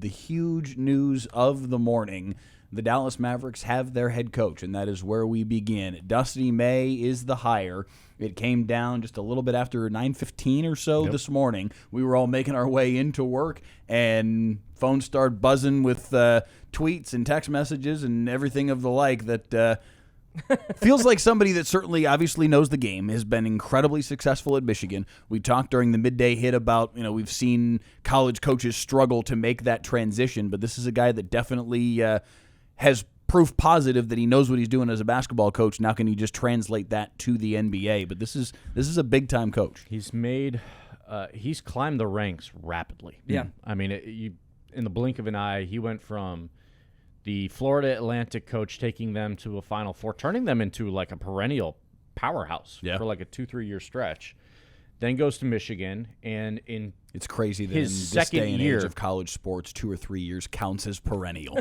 the huge news of the morning. The Dallas Mavericks have their head coach, and that is where we begin. Dusty May is the hire. It came down just a little bit after 9:15 or so this morning. We were all making our way into work, and phones started buzzing with tweets and text messages and everything of the like that feels like somebody that certainly obviously knows the game, has been incredibly successful at Michigan. We talked during the midday hit about, we've seen college coaches struggle to make that transition, but this is a guy that definitely has proof positive that he knows what he's doing as a basketball coach. Now can he just translate that to the NBA? But this is a big-time coach. He's climbed the ranks rapidly. Yeah. I mean, in the blink of an eye, he went from the Florida Atlantic coach taking them to a Final Four, turning them into like a perennial powerhouse for like a 2-3 year stretch. Then goes to Michigan, and in it's crazy that his in this second day and year age of college sports, 2 or 3 years counts as perennial.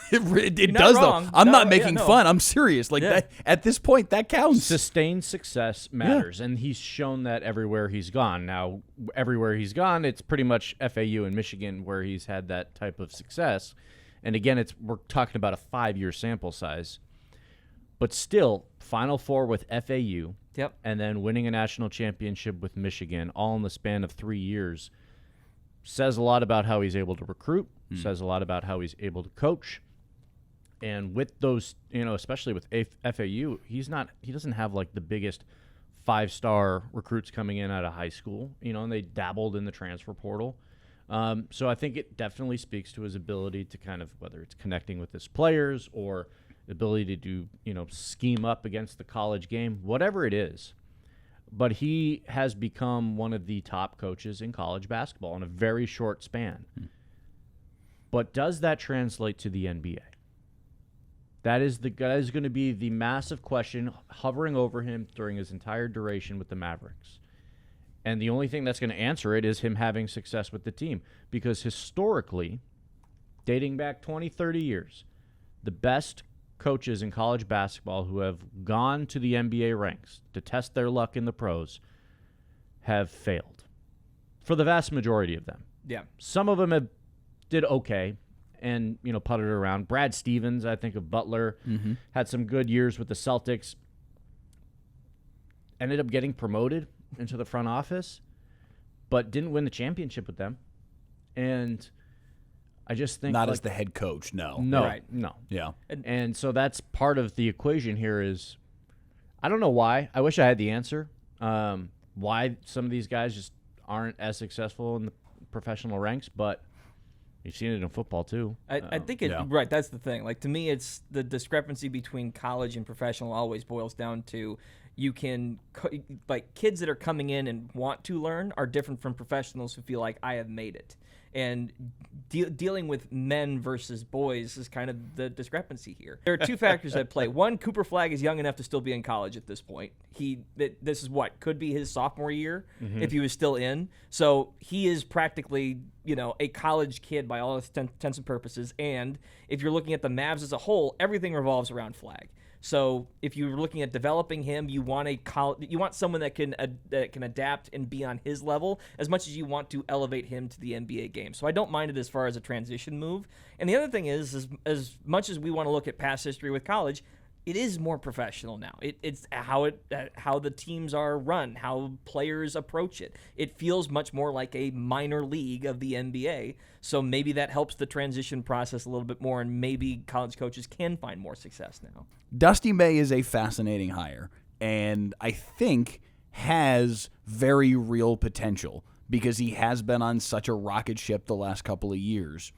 It not does, wrong. though. I'm No, not yeah, making no. fun. I'm serious. Like that, at this point, that counts. sustained success matters, and he's shown that everywhere he's gone. Now, everywhere he's gone, it's pretty much FAU and Michigan where he's had that type of success. And again, we're talking about a 5-year sample size. But still, Final Four with FAU, and then winning a national championship with Michigan, all in the span of 3 years, says a lot about how he's able to recruit, says a lot about how he's able to coach. And with those, especially with FAU, he doesn't have like the biggest 5-star recruits coming in out of high school, and they dabbled in the transfer portal. So I think it definitely speaks to his ability to kind of, whether it's connecting with his players or the ability to do, scheme up against the college game, whatever it is. But he has become one of the top coaches in college basketball in a very short span. But does that translate to the NBA? That is going to be the massive question hovering over him during his entire duration with the Mavericks. And the only thing that's going to answer it is him having success with the team. Because historically, dating back 20, 30 years, the best coaches in college basketball who have gone to the NBA ranks to test their luck in the pros have failed. For the vast majority of them. Yeah. Some of them did okay and, putted it around. Brad Stevens, I think of Butler, had some good years with the Celtics. Ended up getting promoted into the front office, but didn't win the championship with them. And I just think not as the head coach, no. Right. No. Yeah. And so that's part of the equation here is, I don't know why. I wish I had the answer. Why some of these guys just aren't as successful in the professional ranks, but you've seen it in football too. I think right. That's the thing. Like, to me, it's the discrepancy between college and professional always boils down to kids that are coming in and want to learn are different from professionals who feel like I have made it. And dealing with men versus boys is kind of the discrepancy here. There are two factors at play. One, Cooper Flagg is young enough to still be in college at this point. This is what could be his sophomore year if he was still in. So he is practically, a college kid by all intents and purposes. And if you're looking at the Mavs as a whole, everything revolves around Flagg. So if you're looking at developing him, you want someone that can adapt and be on his level as much as you want to elevate him to the NBA game. So I don't mind it as far as a transition move. And the other thing is as much as we want to look at past history with college, it is more professional now. It's how the teams are run, how players approach it. It feels much more like a minor league of the NBA. So maybe that helps the transition process a little bit more, and maybe college coaches can find more success now. Dusty May is a fascinating hire, and I think has very real potential because he has been on such a rocket ship the last couple of years.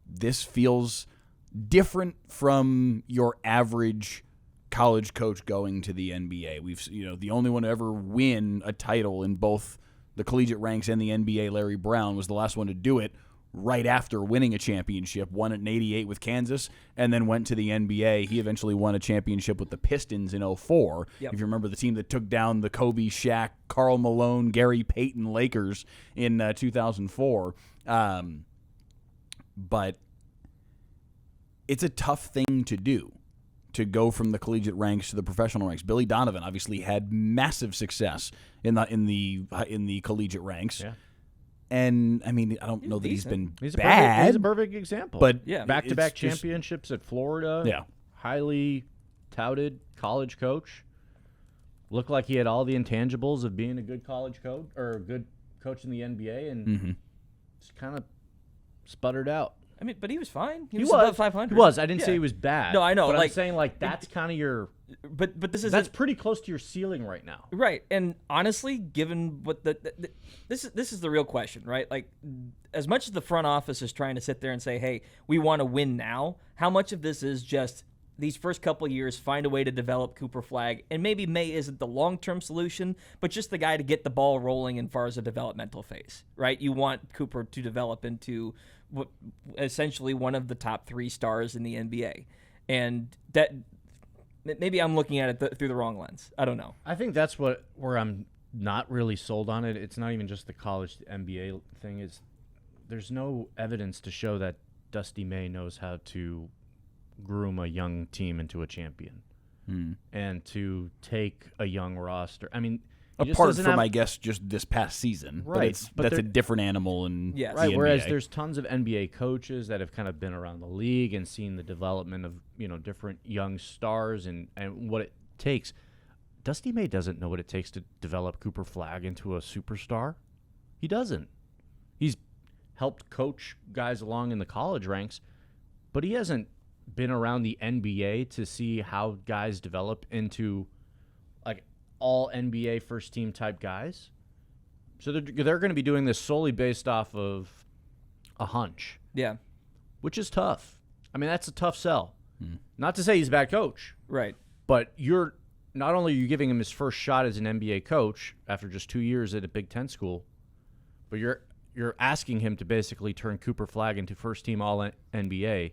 This feels different from your average college coach going to the NBA. We've, the only one to ever win a title in both the collegiate ranks and the NBA, Larry Brown, was the last one to do it right after winning a championship, won it in 88 with Kansas, and then went to the NBA. He eventually won a championship with the Pistons in 04. Yep. If you remember the team that took down the Kobe, Shaq, Karl Malone, Gary Payton Lakers in 2004. But it's a tough thing to do, to go from the collegiate ranks to the professional ranks. Billy Donovan obviously had massive success in the collegiate ranks. Yeah. And I mean, I don't know that he's been He's bad. He's a perfect example. But Yeah. back-to-back it's just- championships at Florida. Yeah. Highly touted college coach. Looked like he had all the intangibles of being a good college coach or a good coach in the NBA, and just kind of sputtered out. I mean, but he was fine. He He was was above 500. He was. I didn't Yeah. say he was bad. No, I know, But like- I'm saying like that's kind of your. But this is That's pretty close to your ceiling right now. right. And honestly, given what this is the real question, right? Like, as much as the front office is trying to sit there and say, "Hey, we want to win now," how much of this is just these first couple of years find a way to develop Cooper Flagg, and maybe May isn't the long-term solution, but just the guy to get the ball rolling in far as a developmental phase, right? You want Cooper to develop into what essentially one of the top 3 stars in the NBA, and that maybe I'm looking at it through the wrong lens. I don't know. I think that's where I'm not really sold on it. It's not even just the college to NBA thing. Is there's no evidence to show that Dusty May knows how to groom a young team into a champion and to take a young roster. I mean, he just apart doesn't from, have- I guess, just this past season. Right, but That's a they're- different animal. And Yes. Right, the whereas NBA. there's tons of NBA coaches that have kind of been around the league and seen the development of, different young stars and what it takes. Dusty May doesn't know what it takes to develop Cooper Flagg into a superstar. He doesn't. He's helped coach guys along in the college ranks, but he hasn't been around the NBA to see how guys develop into like all NBA first team type guys. So they're going to be doing this solely based off of a hunch, Yeah. which is tough. I mean, that's a tough sell. Not to say he's a bad coach, Right. but you're not only are you giving him his first shot as an NBA coach after just 2 years at a Big Ten school, but you're asking him to basically turn Cooper Flagg into first team All NBA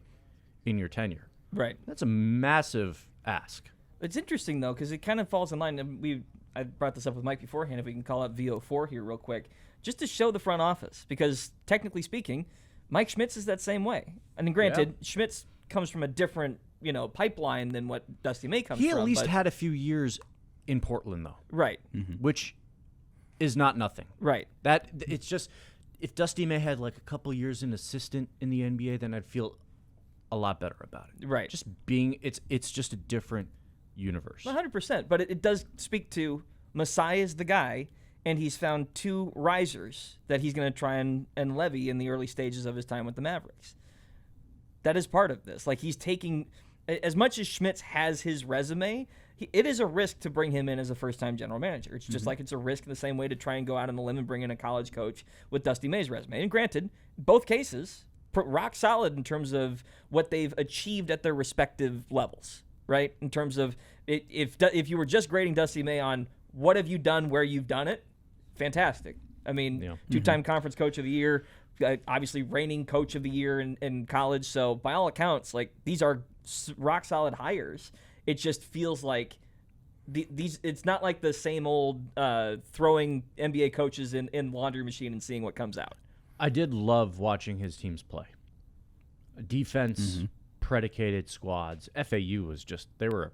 in your tenure. Right. That's a massive ask. It's interesting though, because it kind of falls in line. And I brought this up with Mike beforehand. If we can call up VO4 here real quick, just to show the front office, because technically speaking, Mike Schmitz is that same way. I mean, granted, Schmitz comes from a different pipeline than what Dusty May comes from. He at least but- had a few years in Portland though, right, which is not nothing. right, That it's just if Dusty May had like a couple years in assistant in the NBA, then I'd feel a lot better about it. right. Just being it's just a different universe. 100%. But it does speak to Masai is the guy, and he's found 2 risers that he's going to try and levy in the early stages of his time with the Mavericks. That is part of this. Like, he's taking, as much as Schmitz has his resume, it is a risk to bring him in as a first-time general manager. It's just like it's a risk in the same way to try and go out on the limb and bring in a college coach with Dusty May's resume. And granted, both cases, rock solid in terms of what they've achieved at their respective levels, right? In terms of if you were just grading Dusty May on what have you done where you've done it, fantastic. I mean, 2-time conference coach of the year, obviously reigning coach of the year in college. So by all accounts, like these are rock solid hires. It just feels like these. It's not like the same old throwing NBA coaches in laundry machine and seeing what comes out. I did love watching his teams play. Defense predicated squads. FAU was they were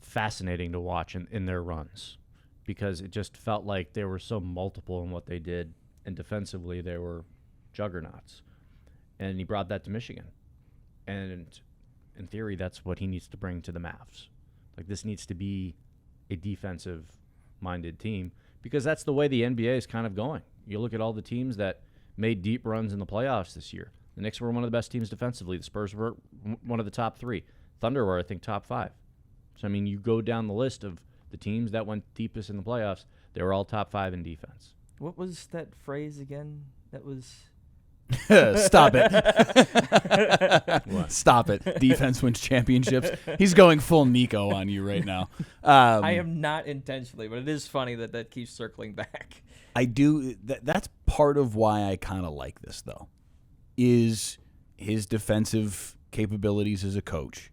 fascinating to watch in their runs because it just felt like they were so multiple in what they did, and defensively they were juggernauts. And he brought that to Michigan. And in theory, that's what he needs to bring to the Mavs. Like, this needs to be a defensive-minded team because that's the way the NBA is kind of going. You look at all the teams that made deep runs in the playoffs this year. The Knicks were one of the best teams defensively. The Spurs were one of the top 3. Thunder were, I think, top 5. So, I mean, you go down the list of the teams that went deepest in the playoffs, they were all top 5 in defense. What was that phrase again? That was Stop it. Stop it. Defense wins championships. He's going full Nico on you right now. I am not intentionally, but it is funny that keeps circling back. I do. That's part of why I kind of like this, though, is his defensive capabilities as a coach.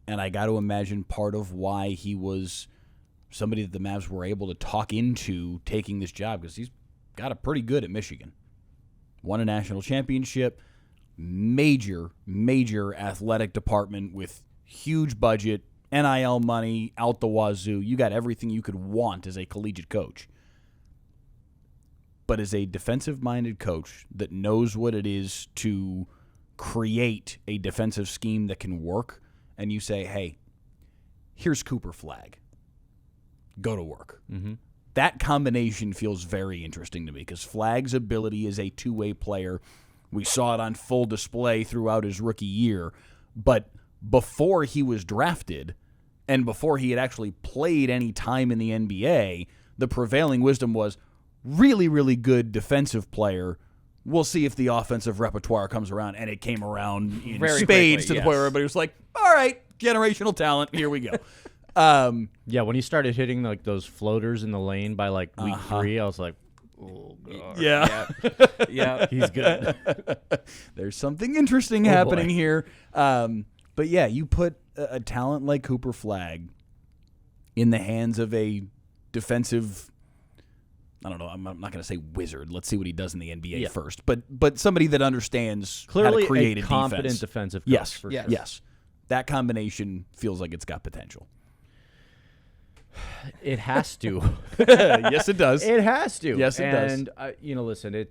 And I got to imagine part of why he was somebody that the Mavs were able to talk into taking this job because he's got it pretty good at Michigan. Won a national championship, major athletic department with huge budget, NIL money out the wazoo. You got everything you could want as a collegiate coach. but as a defensive-minded coach that knows what it is to create a defensive scheme that can work, and you say, hey, here's Cooper Flagg. Go to work. Mm-hmm. That combination feels very interesting to me because Flagg's ability as a two-way player, we saw it on full display throughout his rookie year, but before he was drafted and before he had actually played any time in the NBA, the prevailing wisdom was really, really good defensive player. We'll see if the offensive repertoire comes around, and it came around in Very spades quickly, to the yes. point where everybody was like, all right, generational talent, here we go. Yeah, when he started hitting like those floaters in the lane by like week 3, I was like, oh god, Yeah. Yeah. he's good. There's something interesting happening here. But yeah, you put a talent like Cooper Flagg in the hands of a defensive, I don't know, I'm not going to say wizard. Let's see what he does in the NBA first. But somebody that understands Clearly how to create a a competent defense. defensive coach. Yes, for Yes. sure. yes. That combination feels like it's got potential. It has to. Yes, it does. It has to. Yes, it does. And listen,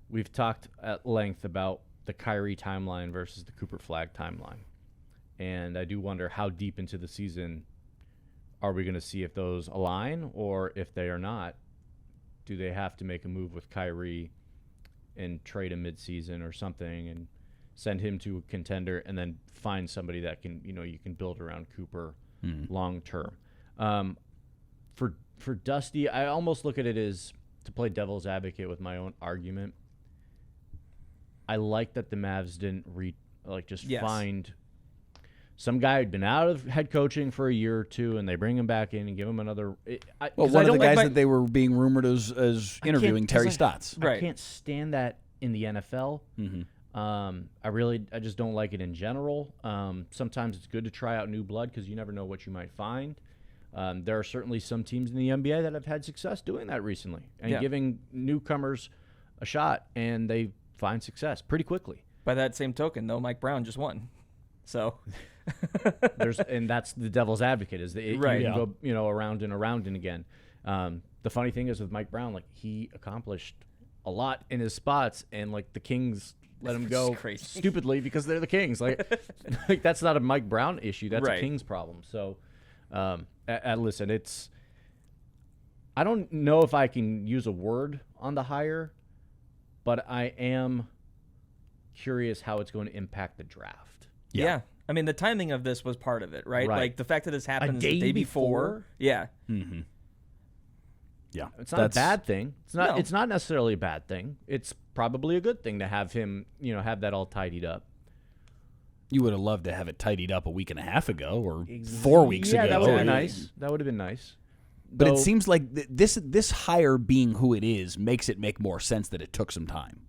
we've talked at length about the Kyrie timeline versus the Cooper Flagg timeline, and I do wonder how deep into the season are we going to see if those align, or if they are not, do they have to make a move with Kyrie and trade him midseason or something and send him to a contender and then find somebody that can you can build around Cooper long term. For Dusty, I almost look at it as, to play devil's advocate with my own argument, I like that the Mavs didn't find some guy who'd been out of head coaching for a year or two, and they bring him back in and give him another. One of the guys that they were being rumored as interviewing, Terry Stotts. Right. I can't stand that in the NFL. I just don't like it in general. Sometimes it's good to try out new blood because you never know what you might find. There are certainly some teams in the NBA that have had success doing that recently and giving newcomers a shot, and they find success pretty quickly. By that same token, though, Mike Brown just won. So and that's the devil's advocate, is that you can go around and around and again. The funny thing is with Mike Brown, like, he accomplished a lot in his spots, and like the Kings let him go stupidly because they're the Kings. Like that's not a Mike Brown issue. That's a Kings problem. So listen, I don't know if I can use a word on the hire, but I am curious how it's going to impact the draft. Yeah. I mean, the timing of this was part of it, right? Like the fact that this happens A the day day before. before? Yeah. Mm-hmm. Yeah. It's not a bad thing. It's not necessarily a bad thing. It's probably a good thing to have him, have that all tidied up. You would have loved to have it tidied up a week and a half ago or 4 weeks ago. Yeah, that would have been nice. That would have been nice. But it seems like this hire being who it is makes it make more sense that it took some time.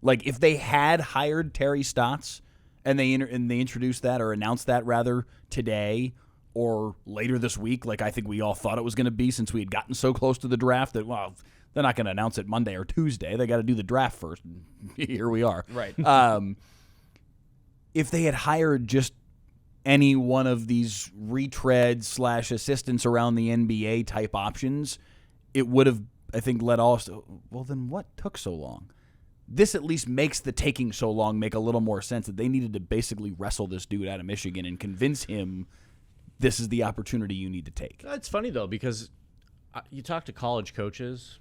Like, if they had hired Terry Stotts and they introduced that, or announced that rather, today or later this week, like I think we all thought it was going to be, since we had gotten so close to the draft that, well, they're not going to announce it Monday or Tuesday. They got to do the draft first. Here we are. Right. If they had hired just any one of these retread / assistants around the NBA type options, it would have, I think, led all. Well, then what took so long? This at least makes the taking so long make a little more sense, that they needed to basically wrestle this dude out of Michigan and convince him this is the opportunity you need to take. It's funny, though, because you talk to college coaches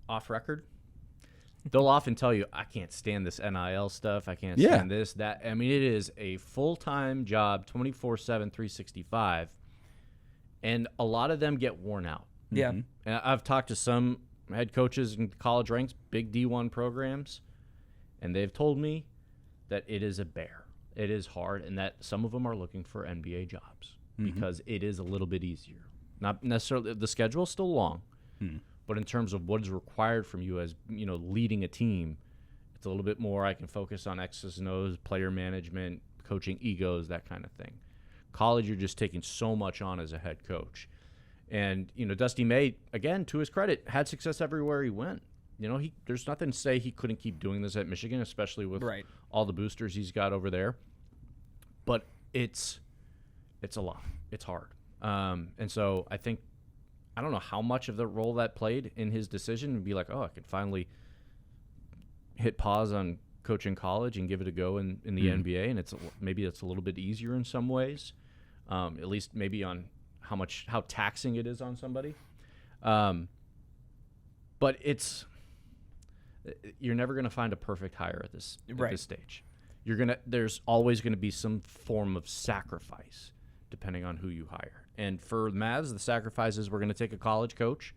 off record, they'll often tell you, I can't stand this NIL stuff. I can't stand this, that. I mean, it is a full-time job, 24/7, 365, and a lot of them get worn out. Yeah. And I've talked to some head coaches in college ranks, big D1 programs, and they've told me that it is a bear. It is hard, and that some of them are looking for NBA jobs because it is a little bit easier. Not necessarily, the schedule's still long, but in terms of what is required from you as, leading a team, it's a little bit more. I can focus on X's and O's, player management, coaching egos, that kind of thing. College, you're just taking so much on as a head coach. And, Dusty May, again, to his credit, had success everywhere he went. There's nothing to say he couldn't keep doing this at Michigan, especially with all the boosters he's got over there. But it's a lot. It's hard. And so I think I don't know how much of the role that played in his decision and be like, oh, I could finally hit pause on coaching college and give it a go in the NBA, and maybe it's a little bit easier in some ways, at least maybe on how taxing it is on somebody. But you're never going to find a perfect hire at this stage. There's always going to be some form of sacrifice depending on who you hire. And for Mavs, the sacrifice is we're going to take a college coach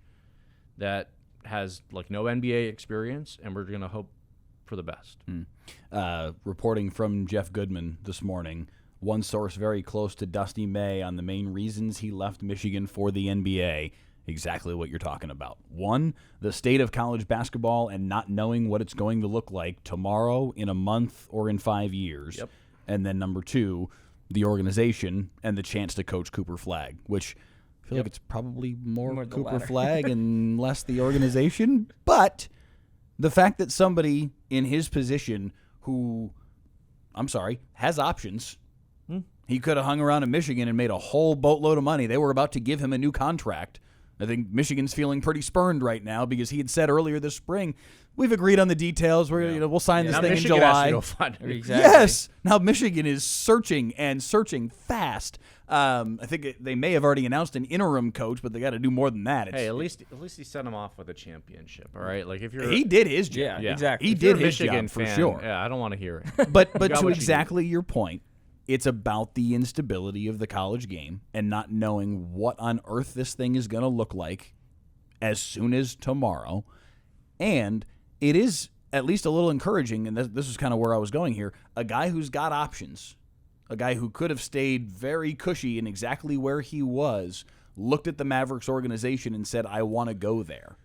that has like no NBA experience, and we're going to hope for the best. Reporting from Jeff Goodman this morning, one source very close to Dusty May on the main reasons he left Michigan for the NBA. Exactly what you're talking about. One, the state of college basketball and not knowing what it's going to look like tomorrow, in a month, or in 5 years. Yep. And then number two, the organization and the chance to coach Cooper Flagg, which I feel like it's probably more Cooper Flagg and less the organization. But the fact that somebody in his position who, has options. He could have hung around in Michigan and made a whole boatload of money. They were about to give him a new contract. I think Michigan's feeling pretty spurned right now because he had said earlier this spring, we've agreed on the details. We'll sign this thing Michigan in July. Has to go find it. Exactly. Yes. Now Michigan is searching fast. I think they may have already announced an interim coach, but they got to do more than that. Hey, at least he sent him off with a championship. All right, like if you're he did his job. Yeah, exactly. He if you're did a his Michigan job for fan, sure. Yeah, I don't want to hear it. But to exactly your point, it's about the instability of the college game and not knowing what on earth this thing is going to look like as soon as tomorrow. And it is at least a little encouraging, and this is kind of where I was going here, a guy who's got options, a guy who could have stayed very cushy in exactly where he was, looked at the Mavericks organization and said, I want to go there.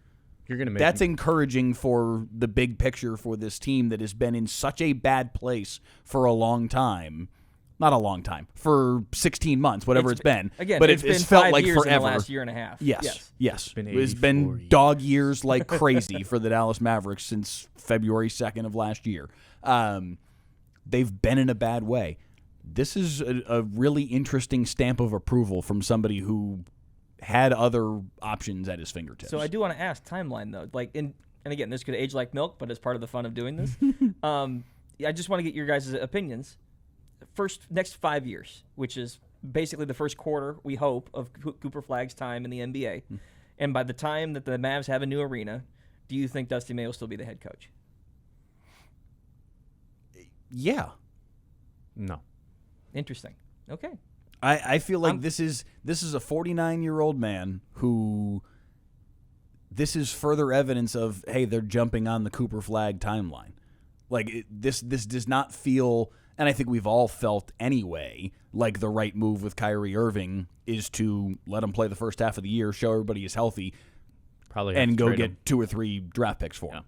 That's encouraging for the big picture for this team that has been in such a bad place for a long time. Not a long time, for 16 months, whatever it's been. Again, but it's been felt 5 like years forever. in the last year and a half. Yes. It's been dog years like crazy for the Dallas Mavericks since February 2nd of last year. They've been in a bad way. This is a really interesting stamp of approval from somebody who had other options at his fingertips. So I do want to ask timeline, though. And again, this could age like milk, but it's part of the fun of doing this. I just want to get your guys' opinions. Next 5 years, which is basically the first quarter, we hope, of Cooper Flagg's time in the NBA. And by the time that the Mavs have a new arena, do you think Dusty May will still be the head coach? Yeah. No. Interesting. Okay. I feel like this is a 49-year-old man who this is further evidence of, hey, they're jumping on the Cooper Flagg timeline. Like this does not feel, and I think we've all felt anyway, like the right move with Kyrie Irving is to let him play the first half of the year, show everybody he's healthy, and go get 2 or 3 draft picks for him.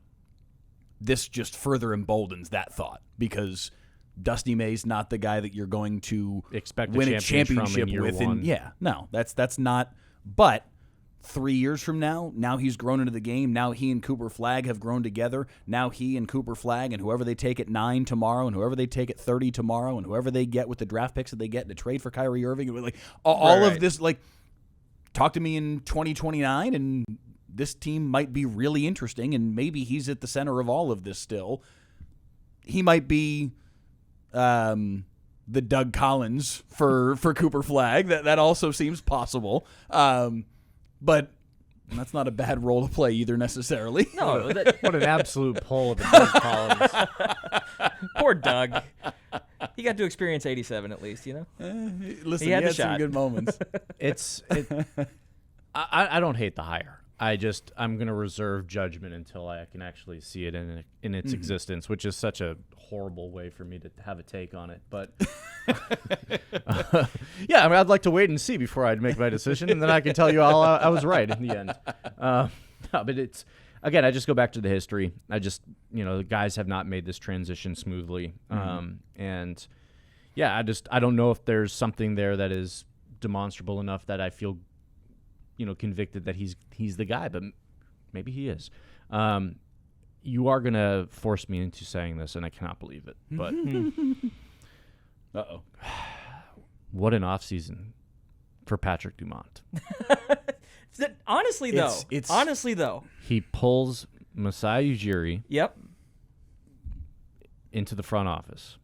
This just further emboldens that thought because Dusty May's not the guy that you're going to expect win a championship with. That's not. But 3 years from now he's grown into the game. Now he and Cooper Flagg have grown together. Now he and Cooper Flagg and whoever they take at 9 tomorrow and whoever they take at 30 tomorrow and whoever they get with the draft picks that they get to trade for Kyrie Irving, like all of this, like talk to me in 2029 and this team might be really interesting and maybe he's at the center of all of this still. He might be the Doug Collins for Cooper Flagg. That also seems possible. But that's not a bad role to play either necessarily. No, what an absolute pull of the Doug Collins. Poor Doug. He got to experience 87 at least, you know? Listen, he had some good moments. I don't hate the hire. I'm going to reserve judgment until I can actually see it in its existence, which is such a horrible way for me to have a take on it. But yeah, I mean, I'd like to wait and see before I'd make my decision, and then I can tell you all I was right in the end. No, but it's, again, I just go back to the history. The guys have not made this transition smoothly. And yeah, I don't know if there's something there that is demonstrable enough that I feel convicted that he's the guy, but maybe he is. You are going to force me into saying this, and I cannot believe it. But uh-oh. What an offseason for Patrick Dumont. Honestly, though. He pulls Masai Ujiri Yep. into the front office.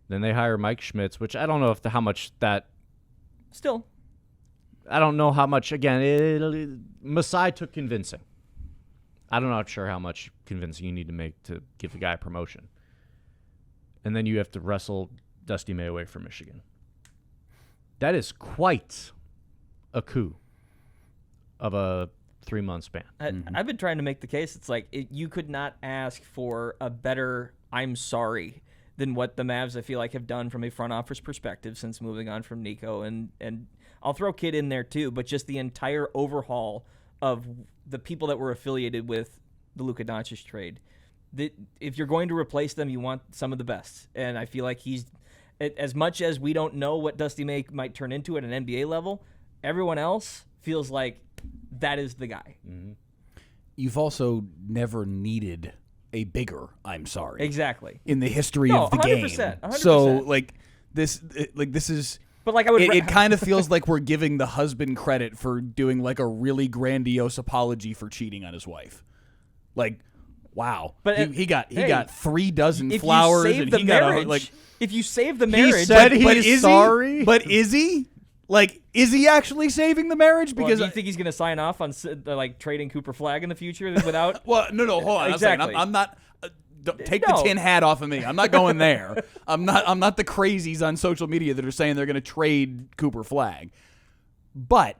Then they hire Mike Schmitz, which I don't know how much that. Still. I don't know how much. Again, Masai took convincing. I'm not sure how much convincing you need to make to give the guy a promotion. And then you have to wrestle Dusty May away from Michigan. That is quite a coup of a 3-month span. I've been trying to make the case. It's like you could not ask for a better I'm sorry than what the Mavs, I feel like, have done from a front office perspective since moving on from Nico. And I'll throw Kidd in there too, but just the entire overhaul of the people that were affiliated with the Luka Doncic trade. If you're going to replace them, you want some of the best. And I feel like as much as we don't know what Dusty May might turn into at an NBA level, everyone else feels like that is the guy. Mm-hmm. You've also never needed a bigger I'm sorry. Exactly. In the history of the 100%, game. 100%. So this is. But like I would, it kind of feels like we're giving the husband credit for doing like a really grandiose apology for cheating on his wife. Like, wow. But he got 3 dozen flowers, and he got if you save the marriage, he said he's sorry. But is he? Like, is he actually saving the marriage? Because do you think he's going to sign off on like trading Cooper Flag in the future without? Well, no, hold on. Exactly. I'm not. Take the tin hat off of me. I'm not going there. I'm not the crazies on social media that are saying they're going to trade Cooper Flag. But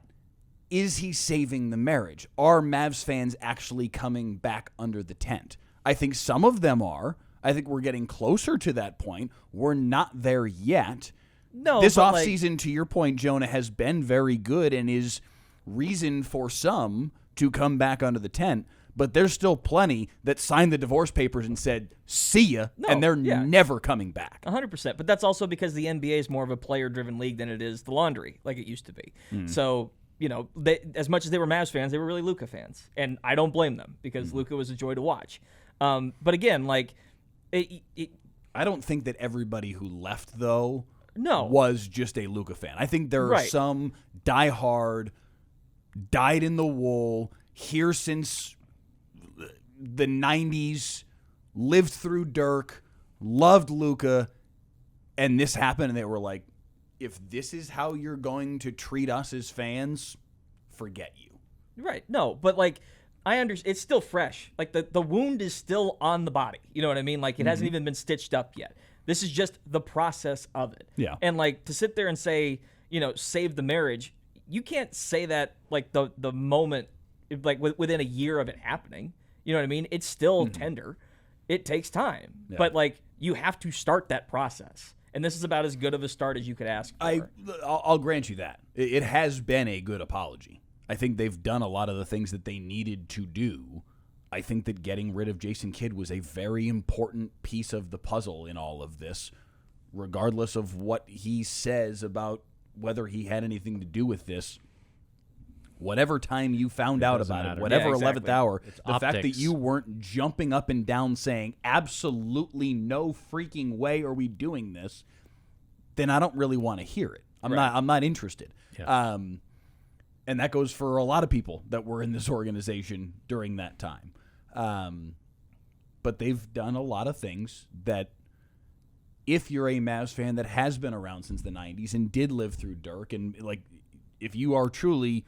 is he saving the marriage? Are Mavs fans actually coming back under the tent? I think some of them are. I think we're getting closer to that point. We're not there yet. No, this offseason, to your point, Jonah, has been very good and is reason for some to come back under the tent. But there's still plenty that signed the divorce papers and said, see ya, and they're never coming back. 100%. But that's also because the NBA is more of a player-driven league than it is the laundry, like it used to be. So, as much as they were Mavs fans, they were really Luka fans. And I don't blame them because Luka was a joy to watch. But again, I don't think that everybody who left, though, No. was just a Luka fan. I think there are some diehard, dyed-in-the-wool, here since the 90s, lived through Dirk, loved Luka, and this happened, and they were like, if this is how you're going to treat us as fans, forget you. Right. No, but I understand. It's still fresh. Like the wound is still on the body. You know what I mean? Like it hasn't even been stitched up yet. This is just the process of it. Yeah. And to sit there and say, save the marriage, you can't say that the moment, within a year of it happening. You know what I mean? It's still tender. It takes time. Yeah. But you have to start that process. And this is about as good of a start as you could ask for. I'll grant you that. It has been a good apology. I think they've done a lot of the things that they needed to do. I think that getting rid of Jason Kidd was a very important piece of the puzzle in all of this, regardless of what he says about whether he had anything to do with this. Whatever time you found out about it, whatever 11th hour, the fact that you weren't jumping up and down saying, absolutely no freaking way are we doing this, then I don't really want to hear it. I'm not interested. Yeah. And that goes for a lot of people that were in this organization during that time. But they've done a lot of things that, if you're a Mavs fan that has been around since the 90s and did live through Dirk, and if you are truly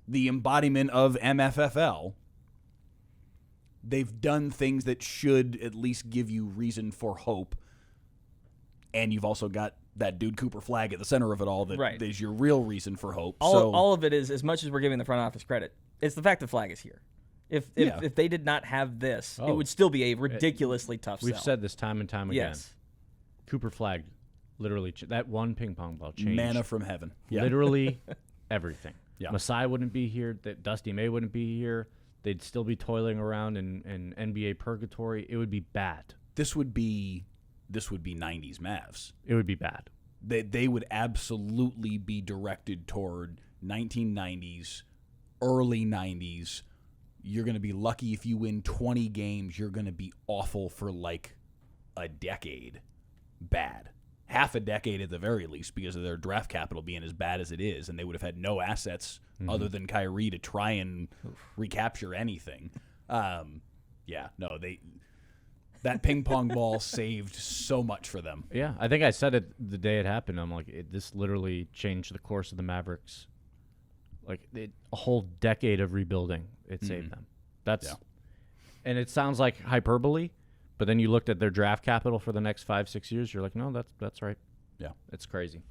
the embodiment of MFFL, they've done things that should at least give you reason for hope. And you've also got that dude Cooper Flag at the center of it all that is your real reason for hope. All of it is, as much as we're giving the front office credit, it's the fact that Flag is here. If they did not have this, it would still be a ridiculously tough sell. We've said this time and time again. Yes. Cooper Flag, literally, that one ping pong ball changed. Manna from heaven. Yeah. Literally everything. Yeah. Masai wouldn't be here. Dusty May wouldn't be here. They'd still be toiling around in NBA purgatory. It would be bad. This would be 90s Mavs. It would be bad. They would absolutely be directed toward 1990s, early 90s. You're going to be lucky if you win 20 games. You're going to be awful for a decade. Bad. half a decade at the very least because of their draft capital being as bad as it is, and they would have had no assets other than Kyrie to try and recapture anything. That ping pong ball saved so much for them. Yeah, I think I said it the day it happened. I'm like, this literally changed the course of the Mavericks. Like a whole decade of rebuilding, it saved them. And it sounds like hyperbole, but then you looked at their draft capital for the next 5-6 years. You're like, no, that's right. Yeah, it's crazy.